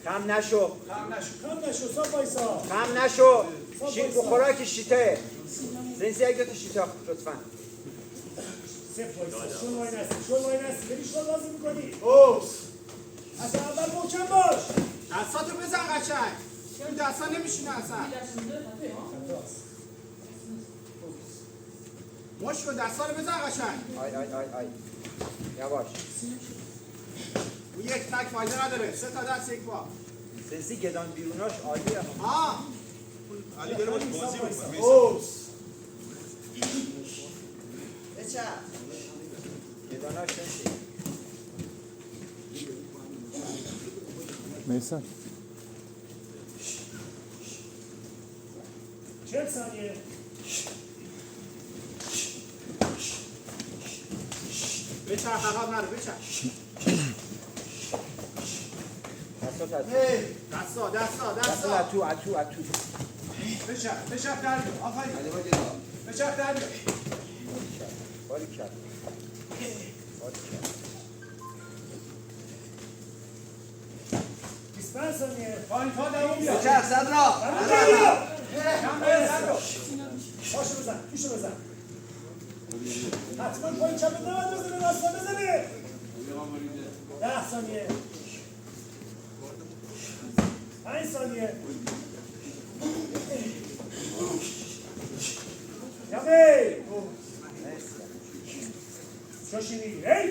خم نشو خم نشو صاف وایسا. خم نشو خوراک شیته زنسی اگه تو شیته لطفا صف وایسا. شون وای نستی بری شون بازی میکنی. از اول محکم باش. دستاتو بزن قشنگ. این دستا نمیشینه اصلا. مشکل دستا رو بزن قشنگ. آی یواش اون یک تک فایده نداره. 3 تا دست یک پا. زنسی گدان بیروناش عالیه علی داره بازی میکنه. گداناش زنسی میسن 40 ثانیه. بچرخ عقب نرو بچرخ. دستا. اتو بچرخ در بیار. آفرین. بچرخ در بیار. باری کرد 25 ثانیه. پایین پا دوم بیار. بچرخ صدرا. پاشو بزن. توشو بزن. حتما پایین چپ نباید بزنه. راست بزنه. 10 ثانیه. 5 ثانیه. یابی. شاشی میگی. هی.